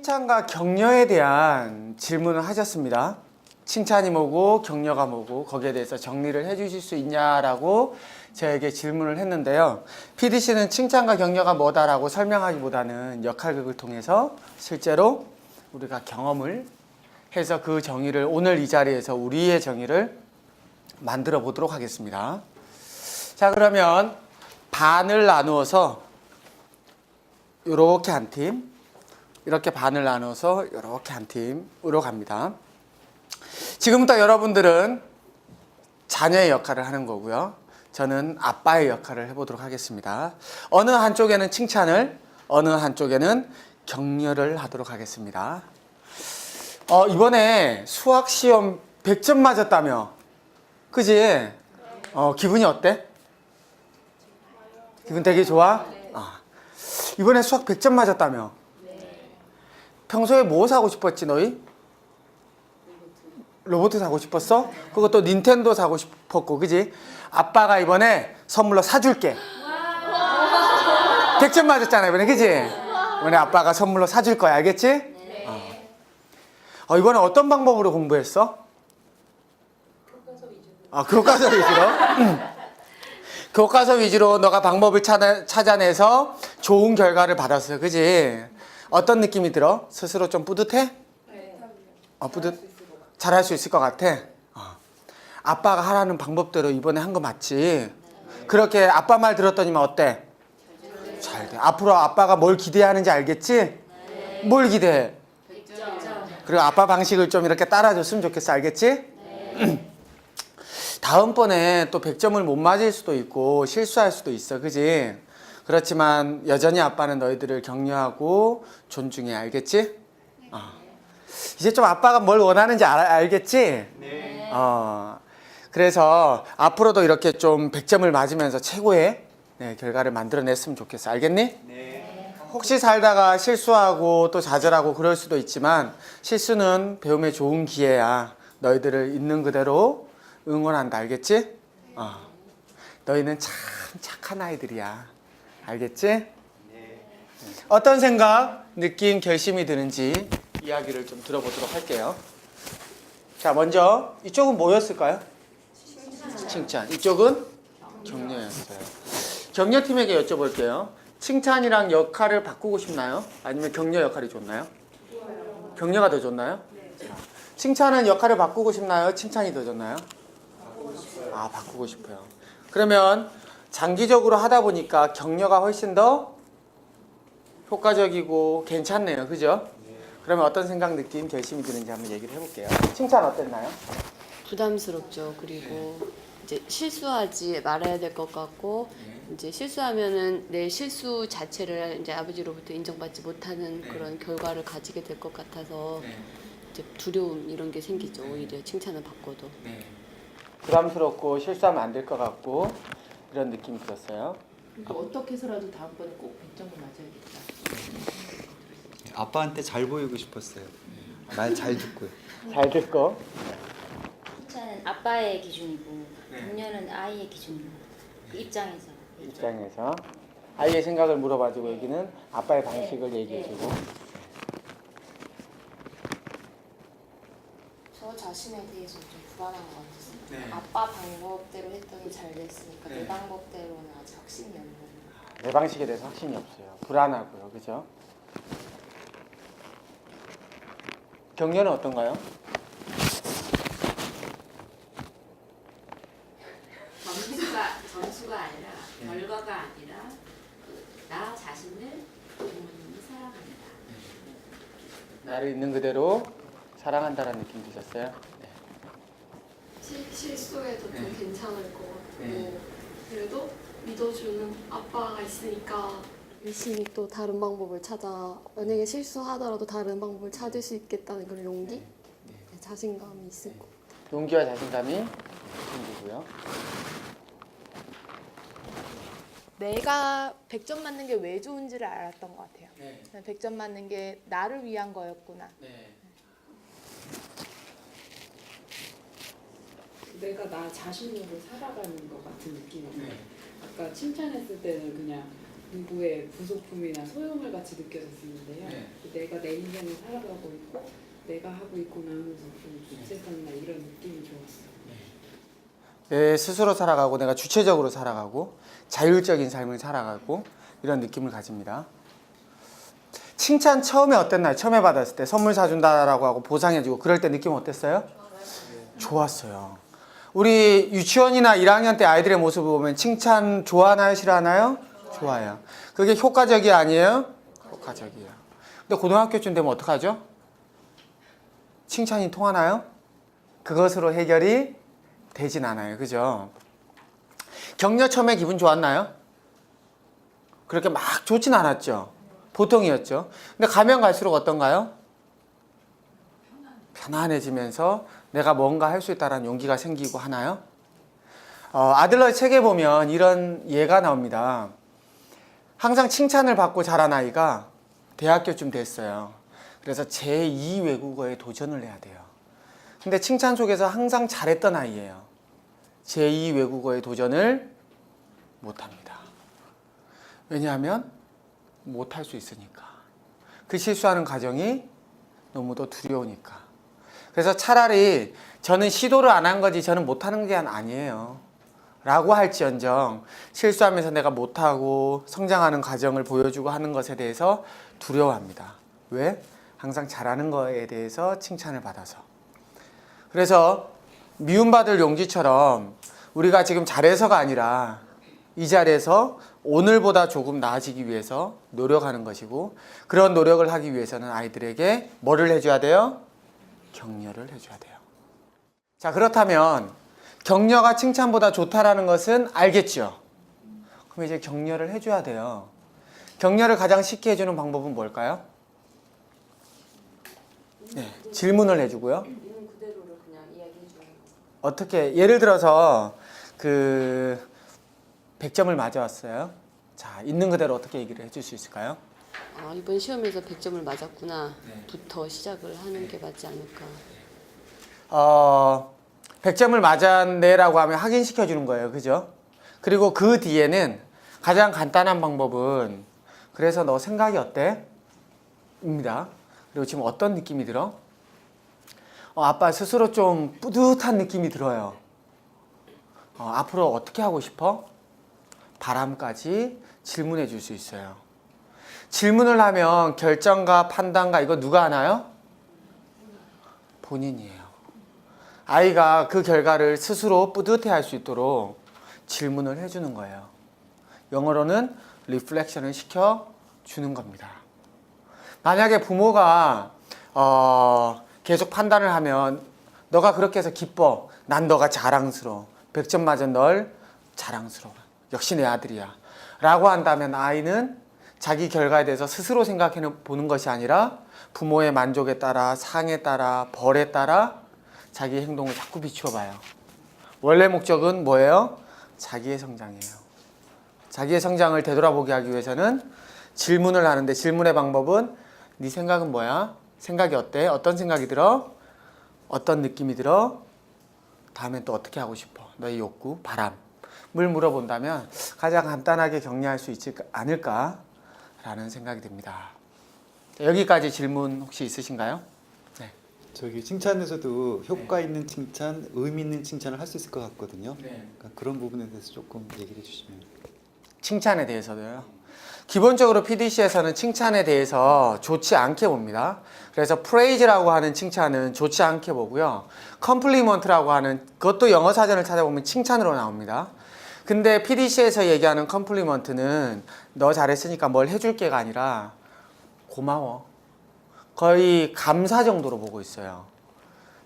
칭찬과 격려에 대한 질문을 하셨습니다. 칭찬이 뭐고 격려가 뭐고 거기에 대해서 정리를 해주실 수 있냐라고 저에게 질문을 했는데요. PDC는 칭찬과 격려가 뭐다라고 설명하기보다는 역할극을 통해서 실제로 우리가 경험을 해서 그 정의를 오늘 이 자리에서 우리의 정의를 만들어 보도록 하겠습니다. 자, 그러면 반을 나누어서 이렇게 한 팀, 이렇게 반을 나눠서 이렇게 한 팀으로 갑니다. 지금부터 여러분들은 자녀의 역할을 하는 거고요. 저는 아빠의 역할을 해보도록 하겠습니다. 어느 한쪽에는 칭찬을, 어느 한쪽에는 격려를 하도록 하겠습니다. 이번에 수학시험 100점 맞았다며? 그지? 기분이 어때? 기분 되게 좋아? 이번에 수학 100점 맞았다며? 평소에 뭐 사고 싶었지 너희? 로봇 사고 싶었어? 그것도 닌텐도 사고 싶었고, 그지? 아빠가 이번에 선물로 사줄게. 100점 맞았잖아 이번에, 그지? 이번에 아빠가 선물로 사줄 거야, 알겠지? 네. 이번에 어떤 방법으로 공부했어? 교과서 위주로? 교과서 위주로 너가 방법을 찾아내서 좋은 결과를 받았어요, 그지? 어떤 느낌이 들어? 스스로 좀 뿌듯해? 네. 잘할 수 있을 것 같아? 아빠가 하라는 방법대로 이번에 한 거 맞지? 네. 그렇게 아빠 말 들었더니만 어때? 잘 돼. 앞으로 아빠가 뭘 기대하는지 알겠지? 네. 뭘 기대해? 100점. 그리고 아빠 방식을 좀 이렇게 따라줬으면 좋겠어, 알겠지? 네. 다음번에 또 100점을 못 맞을 수도 있고 실수할 수도 있어, 그지? 그렇지만 여전히 아빠는 너희들을 격려하고 존중해, 알겠지? 이제 좀 아빠가 뭘 원하는지 알겠지? 네. 그래서 앞으로도 이렇게 좀 100점을 맞으면서 최고의 결과를 만들어냈으면 좋겠어, 알겠니? 네. 혹시 살다가 실수하고 또 좌절하고 그럴 수도 있지만 실수는 배움의 좋은 기회야. 너희들을 있는 그대로 응원한다, 알겠지? 너희는 참 착한 아이들이야, 알겠지? 네. 어떤 생각, 느낌, 결심이 드는지 이야기를 좀 들어보도록 할게요. 자, 먼저 이쪽은 뭐였을까요? 칭찬. 이쪽은 격려였어요. 격려팀에게 여쭤볼게요. 칭찬이랑 역할을 바꾸고 싶나요? 아니면 격려 역할이 좋나요? 격려가 더 좋나요? 네. 칭찬은 역할을 바꾸고 싶나요? 칭찬이 더 좋나요? 바꾸고 싶어요. 그러면 장기적으로 하다 보니까 격려가 훨씬 더 효과적이고 괜찮네요, 그죠? 그러면 어떤 생각, 느낌, 결심이 드는지 한번 얘기를 해볼게요. 칭찬 어땠나요? 부담스럽죠. 그리고 이제 실수하지 말아야 될 것 같고, 이제 실수하면은 내 실수 자체를 이제 아버지로부터 인정받지 못하는 그런 결과를 가지게 될 것 같아서 이제 두려움 이런 게 생기죠. 오히려 칭찬을 받고도. 부담스럽고 실수하면 안 될 것 같고 그런 느낌이 들었어요. 어떻게 해서라도 다음번에 꼭 100점을 맞아야겠다. 아빠한테 잘 보이고 싶었어요. 말 잘 듣고요. 잘 듣고. 칭찬은 아빠의 기준이고 격려는 아이의 기준이고 그 입장에서 아이의 생각을 물어봐주고 얘기는 아빠의 방식을 얘기해주고. 저 자신에 대해서 좀 불안한 것 같았어요. 아빠 방법대로 했더니 잘 됐으니까 내 방법대로는 아직 확신이 없는. 내 방식에 대해서 확신이 없어요. 불안하고요, 그죠? 격려는 어떤가요? 점수가 아니라 결과가 아니라 나 자신을 부모님이 사랑한다. 나를 있는 그대로 사랑한다라는 느낌 드셨어요? 실수해도 좀 괜찮을 것 같고 그래도 믿어주는 아빠가 있으니까 열심히 또 다른 방법을 찾아 만약에 실수하더라도 다른 방법을 찾을 수 있겠다는 그런 용기? 자신감이 있을 것 같아요. 용기와 자신감이 생기고요. 내가 100점 맞는 게 왜 좋은지를 알았던 것 같아요. 네. 100점 맞는 게 나를 위한 거였구나. 내가 나 자신으로 살아가는 것 같은 느낌이 들어요. 아까 칭찬했을 때는 그냥 누구의 부속품이나 소유물 같이 느껴졌었는데요. 네. 내가 내 인생을 살아가고 있고 내가 하고 있구나 하면서 좀 주체성이나 이런 느낌이 좋았어요. 내 스스로 살아가고 내가 주체적으로 살아가고 자율적인 삶을 살아가고 이런 느낌을 가집니다. 칭찬 처음에 어땠나요? 처음에 받았을 때 선물 사준다라고 하고 보상해주고 그럴 때 느낌 어땠어요? 좋았어요. 우리 유치원이나 1학년 때 아이들의 모습을 보면 칭찬 좋아하나요? 싫어하나요? 좋아요. 그게 효과적이 아니에요? 효과적이에요. 근데 고등학교쯤 되면 어떡하죠? 칭찬이 통하나요? 그것으로 해결이 되진 않아요. 그죠? 격려 처음에 기분 좋았나요? 그렇게 막 좋진 않았죠. 보통이었죠. 근데 가면 갈수록 어떤가요? 편안해지면서 내가 뭔가 할 수 있다는 용기가 생기고 하나요? 아들러 책에 보면 이런 예가 나옵니다. 항상 칭찬을 받고 자란 아이가 대학교쯤 됐어요. 그래서 제2 외국어에 도전을 해야 돼요. 근데 칭찬 속에서 항상 잘했던 아이예요. 제2 외국어에 도전을 못합니다. 왜냐하면 못할 수 있으니까. 그 실수하는 과정이 너무도 두려우니까. 그래서 차라리 저는 시도를 안 한 거지 저는 못하는 게 아니에요 라고 할지언정 실수하면서 내가 못하고 성장하는 과정을 보여주고 하는 것에 대해서 두려워합니다. 왜? 항상 잘하는 거에 대해서 칭찬을 받아서. 그래서 미움받을 용기처럼 우리가 지금 잘해서가 아니라 이 자리에서 오늘보다 조금 나아지기 위해서 노력하는 것이고 그런 노력을 하기 위해서는 아이들에게 뭐를 해줘야 돼요? 격려를 해줘야 돼요. 자, 그렇다면 격려가 칭찬보다 좋다라는 것은 알겠죠? 그럼 이제 격려를 해줘야 돼요. 격려를 가장 쉽게 해주는 방법은 뭘까요? 네, 질문을 해주고요. 있는 그대로를 그냥 이야기해줘요. 어떻게 예를 들어서 100점을 맞아왔어요. 자, 있는 그대로 어떻게 얘기를 해줄 수 있을까요? 이번 시험에서 100점을 맞았구나 부터 시작을 하는 게 맞지 않을까. 100점을 맞았네라고 하면 확인시켜 주는 거예요. 그죠? 그리고 그 뒤에는 가장 간단한 방법은 그래서 너 생각이 어때? 입니다. 그리고 지금 어떤 느낌이 들어? 아빠 스스로 좀 뿌듯한 느낌이 들어요. 앞으로 어떻게 하고 싶어? 바람까지 질문해 줄 수 있어요. 질문을 하면 결정과 판단과 이거 누가 하나요? 본인이에요. 아이가 그 결과를 스스로 뿌듯해 할 수 있도록 질문을 해주는 거예요. 영어로는 리플렉션을 시켜주는 겁니다. 만약에 부모가 계속 판단을 하면 너가 그렇게 해서 기뻐. 난 너가 자랑스러워. 100점 맞은 널 자랑스러워. 역시 내 아들이야. 라고 한다면 아이는 자기 결과에 대해서 스스로 생각해 보는 것이 아니라 부모의 만족에 따라 상에 따라 벌에 따라 자기 행동을 자꾸 비추어 봐요. 원래 목적은 뭐예요? 자기의 성장이에요. 자기의 성장을 되돌아보게 하기 위해서는 질문을 하는데 질문의 방법은 네 생각은 뭐야? 생각이 어때? 어떤 생각이 들어? 어떤 느낌이 들어? 다음엔 또 어떻게 하고 싶어? 너의 욕구, 바람을 물어본다면 가장 간단하게 격려할 수 있지 않을까라는 생각이 듭니다. 여기까지 질문 혹시 있으신가요? 네. 저기 칭찬에서도 효과 있는 칭찬, 의미 있는 칭찬을 할 수 있을 것 같거든요. 그러니까 그런 부분에 대해서 조금 얘기를 해주시면. 칭찬에 대해서도요. 기본적으로 PDC에서는 칭찬에 대해서 좋지 않게 봅니다. 그래서 praise라고 하는 칭찬은 좋지 않게 보고요. compliment라고 하는 그것도 영어 사전을 찾아보면 칭찬으로 나옵니다. 근데 PDC에서 얘기하는 compliment는 너 잘했으니까 뭘 해줄게가 아니라 고마워. 거의 감사 정도로 보고 있어요.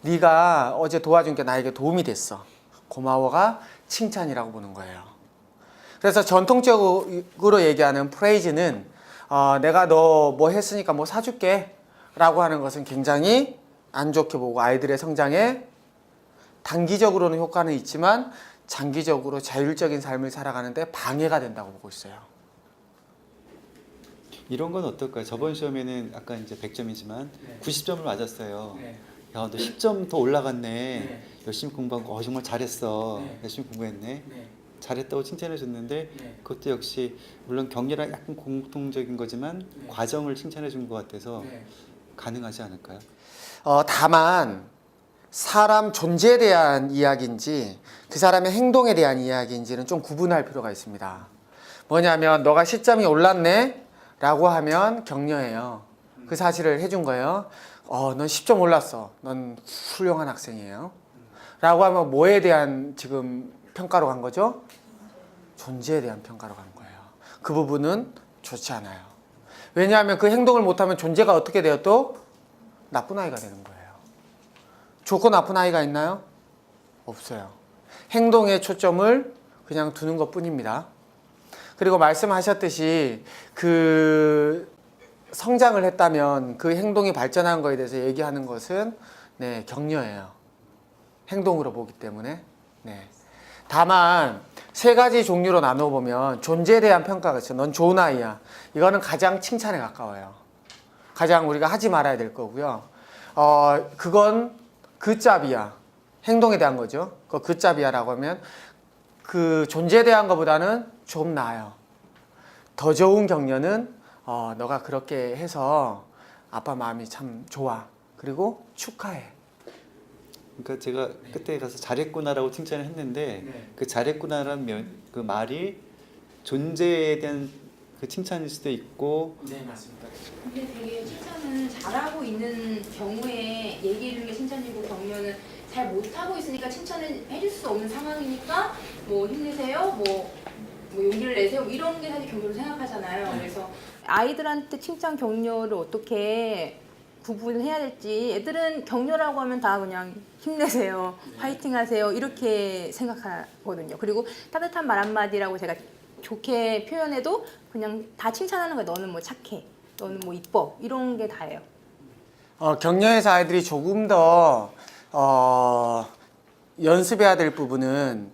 네가 어제 도와준 게 나에게 도움이 됐어. 고마워가 칭찬이라고 보는 거예요. 그래서 전통적으로 얘기하는 프레이즈는 내가 너 뭐 했으니까 뭐 사줄게 라고 하는 것은 굉장히 안 좋게 보고 아이들의 성장에 단기적으로는 효과는 있지만 장기적으로 자율적인 삶을 살아가는데 방해가 된다고 보고 있어요. 이런 건 어떨까요? 저번 시험에는 아까 이제 100점이지만 90점을 맞았어요. 야, 너 10점 더 올라갔네. 열심히 공부하고 정말 잘했어. 열심히 공부했네. 잘했다고 칭찬해 줬는데 그것도 역시 물론 격려랑 약간 공통적인 거지만 과정을 칭찬해 준 것 같아서 가능하지 않을까요? 다만 사람 존재에 대한 이야기인지 그 사람의 행동에 대한 이야기인지는 좀 구분할 필요가 있습니다. 뭐냐면 너가 시점이 올랐네 라고 하면 격려해요. 그 사실을 해준 거예요. 넌 10점 올랐어. 넌 훌륭한 학생이에요. 라고 하면 뭐에 대한 지금 평가로 간 거죠? 존재에 대한 평가로 가는 거예요. 그 부분은 좋지 않아요. 왜냐하면 그 행동을 못하면 존재가 어떻게 돼요? 또 나쁜 아이가 되는 거예요. 좋고 나쁜 아이가 있나요? 없어요. 행동에 초점을 그냥 두는 것 뿐입니다. 그리고 말씀하셨듯이 그 성장을 했다면 그 행동이 발전한 거에 대해서 얘기하는 것은 격려예요. 행동으로 보기 때문에. 다만 세 가지 종류로 나눠보면 존재에 대한 평가가 있어요. 넌 좋은 아이야. 이거는 가장 칭찬에 가까워요. 가장 우리가 하지 말아야 될 거고요. 그건 굿잡이야. 행동에 대한 거죠. 그 굿잡이야 라고 하면 그 존재에 대한 것보다는 좀 나아요. 더 좋은 격려는 너가 그렇게 해서 아빠 마음이 참 좋아. 그리고 축하해. 그러니까 제가 그때 가서 잘했구나라고 칭찬을 했는데 그 잘했구나라는 그 말이 존재에 대한 그 칭찬일 수도 있고. 네, 맞습니다. 근데 되게 칭찬은 잘하고 있는 경우에 얘기해주는 게 칭찬이고 격려는 잘 못하고 있으니까 칭찬을 해줄 수 없는 상황이니까 뭐 힘내세요, 뭐 용기를 내세요 이런 게 사실 격려로 생각하잖아요. 그래서 아이들한테 칭찬 격려를 어떻게 구분해야 될지 애들은 격려라고 하면 다 그냥 힘내세요, 화이팅 하세요 이렇게 생각하거든요. 그리고 따뜻한 말 한마디라고 제가 좋게 표현해도 그냥 다 칭찬하는 거예요. 너는 뭐 착해, 너는 뭐 이뻐 이런 게 다예요. 격려에서 아이들이 조금 더 연습해야 될 부분은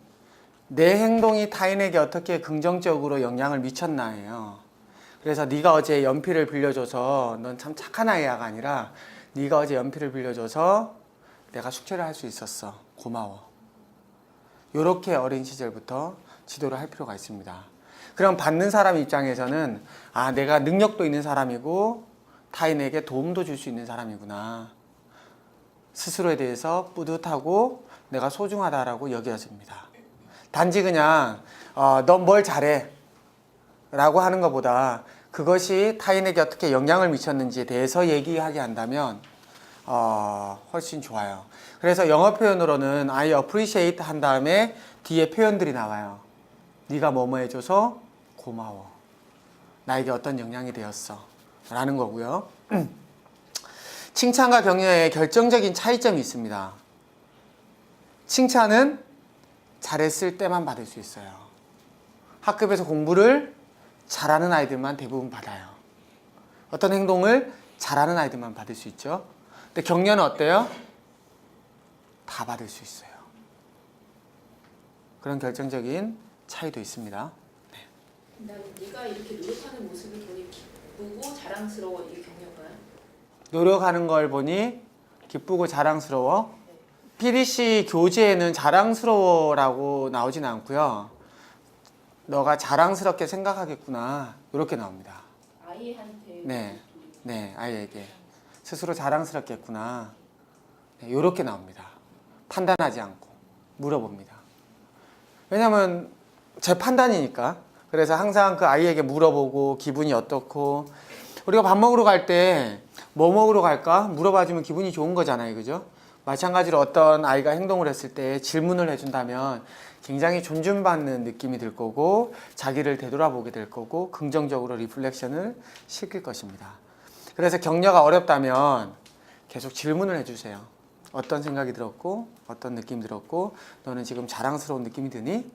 내 행동이 타인에게 어떻게 긍정적으로 영향을 미쳤나예요. 그래서 네가 어제 연필을 빌려줘서 넌 참 착한 아이야가 아니라 네가 어제 연필을 빌려줘서 내가 숙제를 할 수 있었어. 고마워. 이렇게 어린 시절부터 지도를 할 필요가 있습니다. 그럼 받는 사람 입장에서는 내가 능력도 있는 사람이고 타인에게 도움도 줄 수 있는 사람이구나. 스스로에 대해서 뿌듯하고 내가 소중하다라고 여겨집니다. 단지 그냥 넌 뭘 잘해 라고 하는 것보다 그것이 타인에게 어떻게 영향을 미쳤는지에 대해서 얘기하게 한다면 훨씬 좋아요. 그래서 영어 표현으로는 I appreciate 한 다음에 뒤에 표현들이 나와요. 네가 뭐뭐 해줘서 고마워. 나에게 어떤 영향이 되었어 라는 거고요. 칭찬과 격려에 결정적인 차이점이 있습니다. 칭찬은 잘했을 때만 받을 수 있어요. 학급에서 공부를 잘하는 아이들만 대부분 받아요. 어떤 행동을 잘하는 아이들만 받을 수 있죠. 근데 격려는 어때요? 다 받을 수 있어요. 그런 결정적인 차이도 있습니다. 나는 네가 이렇게 노력하는 모습을 보니 기쁘고 자랑스러워 이게 격려인가요? 노력하는 걸 보니 기쁘고 자랑스러워. PDC 교재에는 자랑스러워라고 나오진 않고요. 너가 자랑스럽게 생각하겠구나 이렇게 나옵니다. 아이한테 네, 아이에게 스스로 자랑스럽겠구나 이렇게 나옵니다. 판단하지 않고 물어봅니다. 왜냐하면 제 판단이니까. 그래서 항상 그 아이에게 물어보고 기분이 어떻고, 우리가 밥 먹으러 갈 때 뭐 먹으러 갈까 물어봐주면 기분이 좋은 거잖아요, 그죠? 마찬가지로 어떤 아이가 행동을 했을 때 질문을 해준다면 굉장히 존중받는 느낌이 들 거고 자기를 되돌아보게 될 거고 긍정적으로 리플렉션을 시킬 것입니다. 그래서 격려가 어렵다면 계속 질문을 해주세요. 어떤 생각이 들었고 어떤 느낌이 들었고 너는 지금 자랑스러운 느낌이 드니?